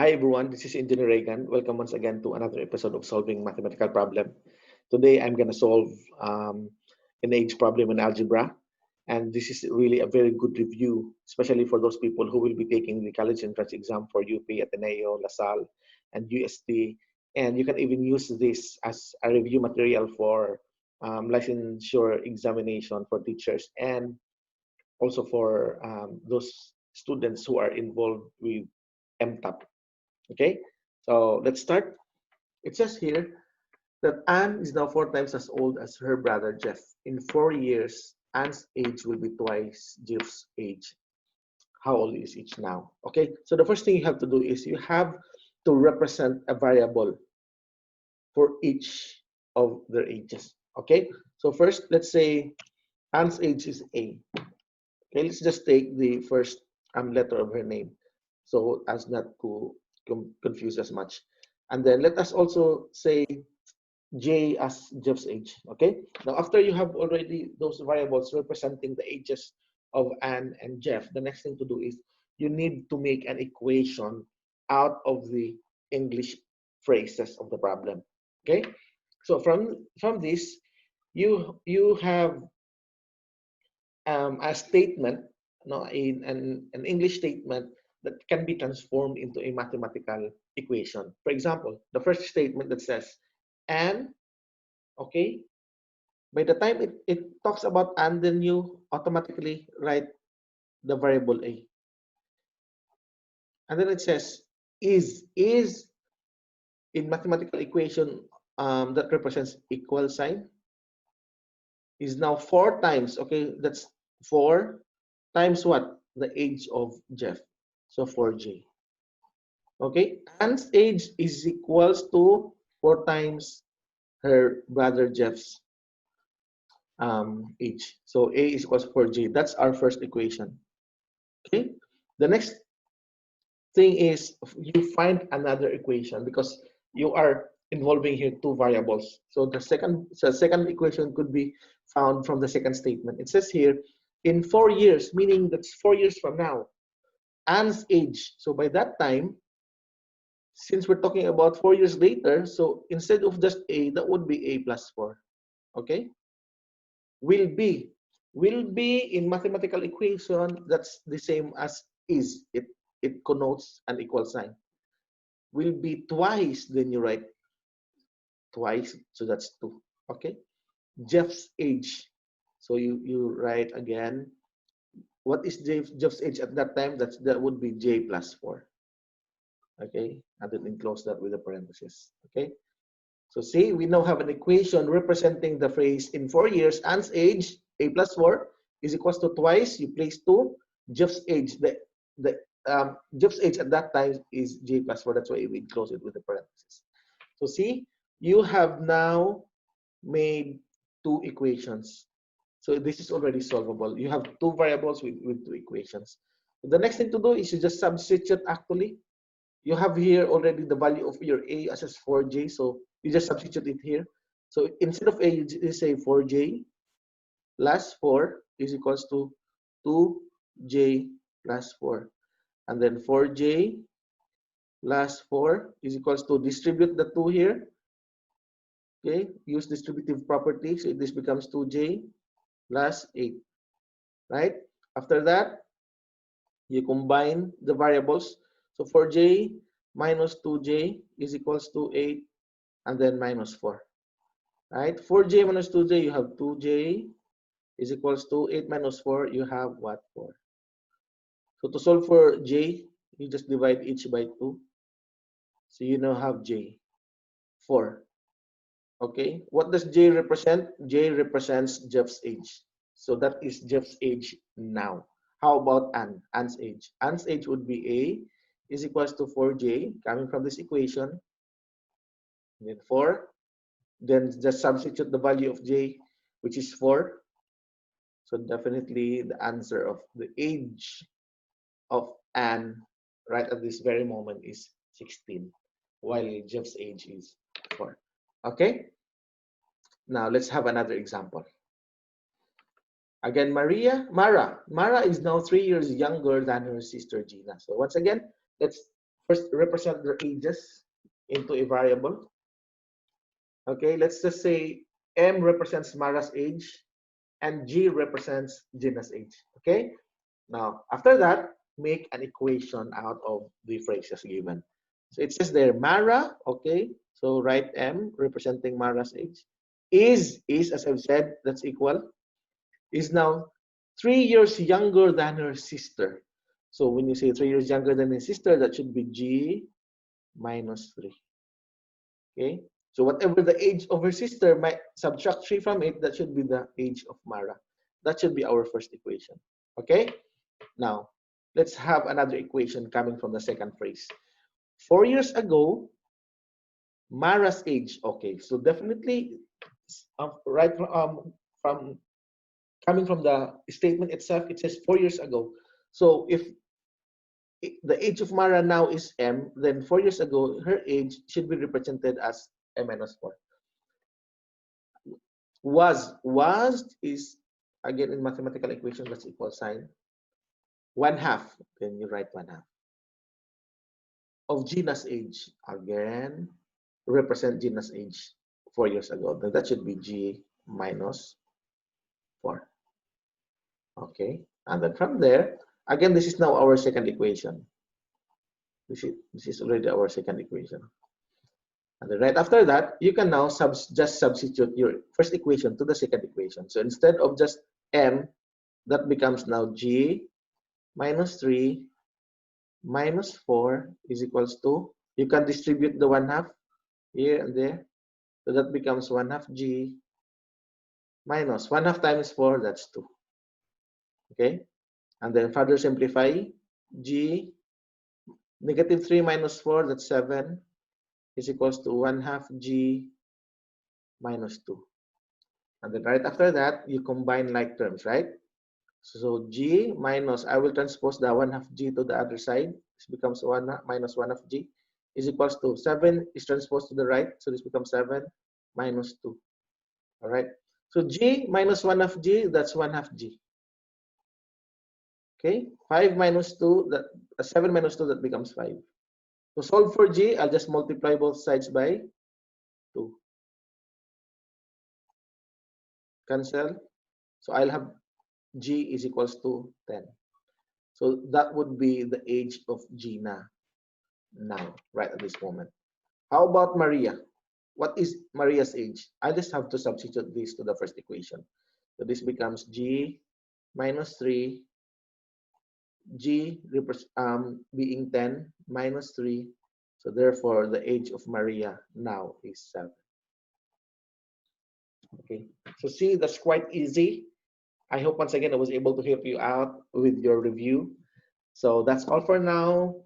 Hi everyone, this is Engineer Reagan. Welcome once again to another episode of Solving Mathematical Problem. Today I'm going to solve an age problem in algebra, and this is really a very good review, especially for those people who will be taking the college entrance exam for UP, Ateneo, LaSalle, and UST. And you can even use this as a review material for licensure examination for teachers and also for those students who are involved with MTAP. Okay, so let's start. It says here that Anne is now 4 times as old as her brother Jeff. In 4 years, Anne's age will be twice Jeff's age. How old is each now? Okay, so the first thing you have to do is you have to represent a variable for each of their ages. Okay, so first, let's say Anne's age is A. Okay, let's just take the first letter of her name so as not to confuse as much. And then let us also say J as Jeff's age. Okay, now after you have already those variables representing the ages of Anne and Jeff, the next thing to do is you need to make an equation out of the English phrases of the problem. Okay, so from this you have a statement, no, in an English statement that can be transformed into a mathematical equation. For example, the first statement that says, and, okay, by the time it talks about and, then you automatically write the variable A. And then it says, is in mathematical equation that represents equal sign, is now 4 times, okay, that's 4 times what? The age of Jeff. So 4J. Okay, Anne's age is equals to 4 times her brother Jeff's age. So A is equals to 4J. That's our first equation. Okay, the next thing is you find another equation because you are involving here 2 variables. So the second equation could be found from the second statement. It says here, in 4 years, meaning that's 4 years from now, Anne's age. So by that time, since we're talking about 4 years later, so instead of just A, that would be A plus 4. Okay? Will be in mathematical equation, that's the same as is. It connotes an equal sign. Will be twice, then you write twice, so that's 2. Okay? Jeff's age. So you write again, what is Jeff's age at that time? That would be J plus 4. Okay, and then enclose that with a parenthesis. Okay, so see, we now have an equation representing the phrase in 4 years, Anne's age, A plus 4, is equals to twice, you place 2, Jeff's age. Jeff's age at that time is J plus 4, that's why we enclose it with a parenthesis. So see, you have now made 2 equations. So this is already solvable. You have 2 variables with 2 equations. The next thing to do is you just substitute actually. You have here already the value of your A as 4J, so you just substitute it here. So instead of A, you say 4J plus 4 is equals to 2J plus 4. And then 4J plus 4 is equals to, distribute the 2 here. Okay, use distributive property, so this becomes 2J plus 8. Right? After that, you combine the variables. So 4J minus 2J is equals to 8 and then minus 4. Right? 4J minus 2J, you have 2J is equals to 8 minus 4, you have what? 4. So to solve for J, you just divide each by 2. So you now have J, 4. Okay, what does J represent? J represents Jeff's age. So that is Jeff's age now. How about Anne? Anne's age. Anne's age would be A is equals to 4J, coming from this equation. And then 4. Then just substitute the value of J, which is 4. So definitely the answer of the age of Anne right at this very moment is 16, while Jeff's age is 4. Okay? Now let's have another example. Again, Mara is now 3 years younger than her sister Gina. So once again, let's first represent their ages into a variable. Okay, let's just say M represents Mara's age and G represents Gina's age. Okay, now after that, make an equation out of the phrases given. So it says there, Mara, okay, so write M representing Mara's age. Is, as I've said, that's equal, is now 3 years younger than her sister. So when you say 3 years younger than his sister, that should be G minus 3. Okay, so whatever the age of her sister, might subtract 3 from it, that should be the age of Mara. That should be our first equation. Okay, now let's have another equation coming from the second phrase. 4 years ago, Mara's age. Okay, so definitely right from coming from the statement itself, it says 4 years ago. So if the age of Mara now is M, then 4 years ago, her age should be represented as M minus 4. Was is, again, in mathematical equation, that's equal sign. 1/2, then you write 1/2. Of Gina's age, again, represent Gina's age 4 years ago. Then that should be G minus 4. Okay, and then from there, again, this is now our second equation. This is already our second equation. And then right after that, you can now just substitute your first equation to the second equation. So instead of just M, that becomes now G minus 3 minus 4 is equals to, you can distribute the 1/2 here and there. So that becomes 1/2 G minus 1/2 times 4, that's 2. Okay, and then further simplify, G negative 3 minus 4, that's 7, is equals to 1/2 G minus 2. And then right after that, you combine like terms, right? So G minus, I will transpose the 1/2 G to the other side. This becomes 1 minus 1/2 G is equals to 7 is transposed to the right. So this becomes 7 minus 2. All right. So G minus 1/2 G, that's 1/2 G. Okay. 5 minus 2, that 7 minus 2, that becomes 5. To solve for G, I'll just multiply both sides by 2. Cancel. So I'll have G is equals to 10. So that would be the age of Gina now, right at this moment. How about Maria? What is Maria's age? I just have to substitute this to the first equation. So this becomes G minus 3, G being 10 minus 3. So therefore, the age of Maria now is 7. Okay, so see, that's quite easy. I hope once again I was able to help you out with your review. So that's all for now.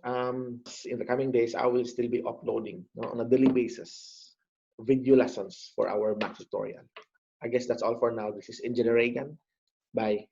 In the coming days, I will still be uploading on a daily basis video lessons for our math tutorial. I guess that's all for now. This is Engineer Reagan. Bye.